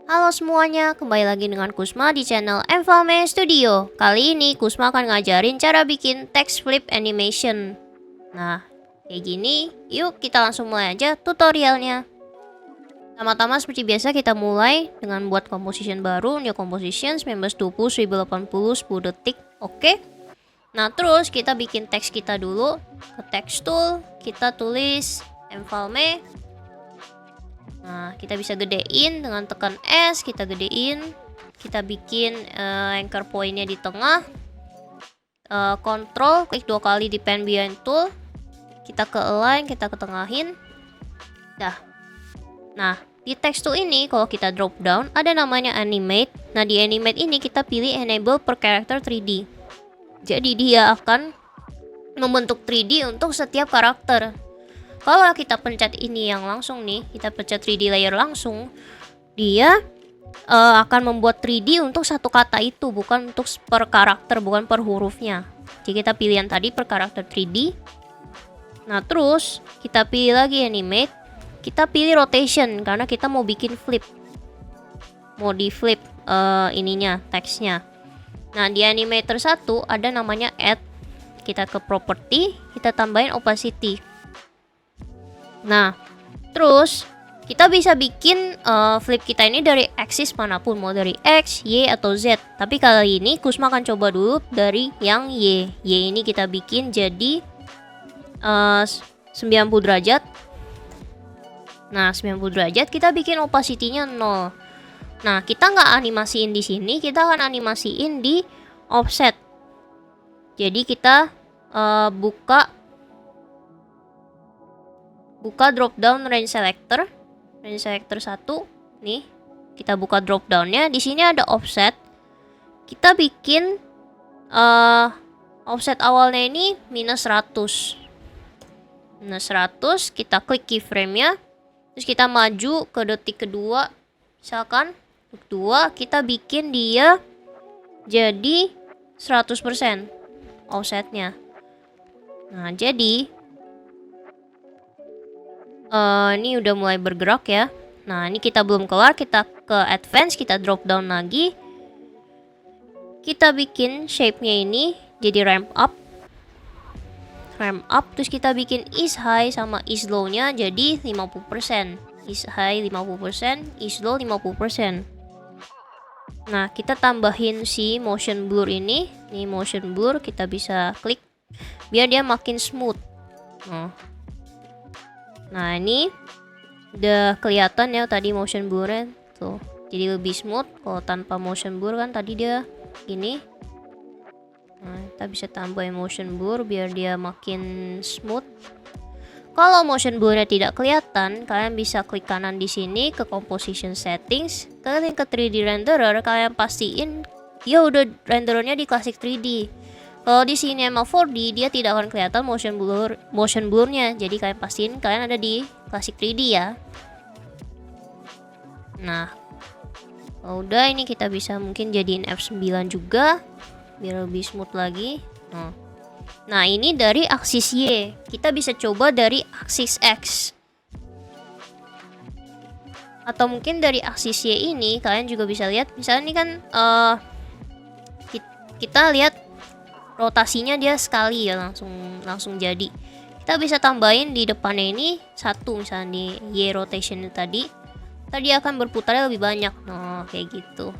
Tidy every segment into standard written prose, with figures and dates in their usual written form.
Halo semuanya, kembali lagi dengan Kusma di channel Enfame Studio. Kali ini Kusma akan ngajarin cara bikin text flip animation. Nah, kayak gini, yuk kita langsung mulai aja tutorialnya. Pertama-tama seperti biasa kita mulai dengan buat composition baru, new composition 1920 1080 10 detik. Oke. Nah, terus kita bikin teks kita dulu. Ke text tool, kita tulis Enfame. Nah, kita bisa gedein dengan tekan S, kita gedein. Kita bikin anchor pointnya di tengah. Control, klik 2 kali di pen behind tool. Kita ke align, kita ketengahin. Dah. Nah, di text tool ini kalau kita drop down ada namanya animate. Nah, di animate ini kita pilih enable per character 3D. Jadi dia akan membentuk 3D untuk setiap karakter. Kalau kita pencet ini yang langsung nih, kita pencet 3D layer langsung, dia akan membuat 3D untuk satu kata itu, bukan untuk per karakter, bukan per hurufnya. Jadi kita pilih yang tadi per karakter 3D. Nah, terus kita pilih lagi animate. Kita pilih rotation karena kita mau bikin flip. Mau di flip ininya, teksnya. Nah, di animator 1 ada namanya add. Kita ke property, kita tambahin opacity. Nah, terus kita bisa bikin flip kita ini dari axis manapun, mau dari X, Y, atau Z. Tapi kali ini Kusma akan coba dulu dari yang Y. Y ini kita bikin jadi 90 derajat. Nah, 90 derajat kita bikin opacity-nya 0. Nah, kita nggak animasiin di sini, kita akan animasiin di offset. Jadi kita buka drop down range selector 1 nih, kita buka drop downnya. Di sini ada offset, kita bikin offset awalnya ini minus 100, kita klik keyframe nya, terus kita maju ke detik kedua, misalkan detik 2, kita bikin dia jadi 100% offsetnya. Nah, jadi ini udah mulai bergerak ya. Nah, ini kita belum kelar, kita ke advance, kita drop down lagi. Kita bikin shape-nya ini jadi ramp up, terus kita bikin is high sama is low-nya jadi 50%. Is high 50%, is low 50%. Nah, kita tambahin si motion blur ini. Ini motion blur, kita bisa klik biar dia makin smooth. Nah, ini udah kelihatan ya tadi motion blur-nya tuh. Jadi lebih smooth. Kalau tanpa motion blur kan tadi dia ini. Nah, kita bisa tambahin motion blur biar dia makin smooth. Kalau motion blur-nya tidak kelihatan, kalian bisa klik kanan di sini ke composition settings, kalian ke 3D renderer, kalian pastiin ya udah renderernya di classic 3D. Kalau di Cinema 4D dia tidak akan kelihatan motion blur-nya. Jadi kalian pastiin kalian ada di Classic 3D ya. Nah, udah, ini kita bisa mungkin jadiin F9 juga biar lebih smooth lagi. Nah, ini dari aksis Y. Kita bisa coba dari aksis X. Atau mungkin dari aksis Y ini kalian juga bisa lihat. Misalnya ini kan kita lihat rotasinya dia sekali ya, langsung jadi. Kita bisa tambahin di depannya ini 1, misalnya di Y rotation tadi akan berputarnya lebih banyak. Nah, kayak gitu.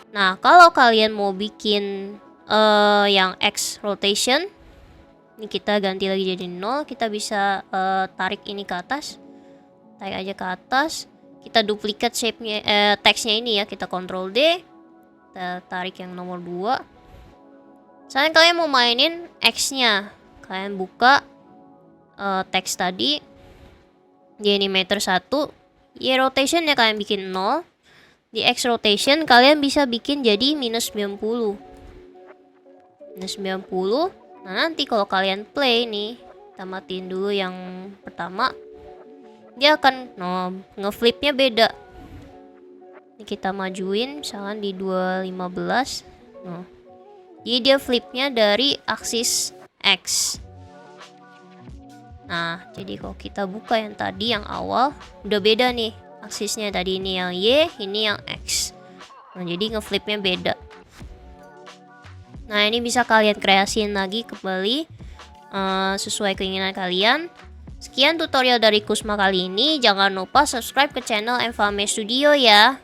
Nah, kalau kalian mau bikin yang X rotation, ini kita ganti lagi jadi 0. Kita bisa tarik ini ke atas, tarik aja ke atas. Kita duplicate shape-nya, teksnya ini ya, kita Ctrl D, kita tarik yang nomor 2. Misalnya kalian mau mainin X-nya, kalian buka teks tadi di animator 1, Y rotation ya kalian bikin 0. Di X rotation kalian bisa bikin jadi minus 90. Nah, nanti kalau kalian play nih, kita matiin dulu yang pertama, dia akan ngeflipnya beda. Ini kita majuin misalkan di 215. Jadi dia flipnya dari aksis X. Nah, jadi kalau kita buka yang tadi yang awal, udah beda nih aksisnya. Tadi ini yang Y, ini yang X. Nah, jadi ngeflipnya beda. Nah, ini bisa kalian kreasiin lagi kembali sesuai keinginan kalian. Sekian tutorial dari Kusma kali ini. Jangan lupa subscribe ke channel Enfame Studio ya.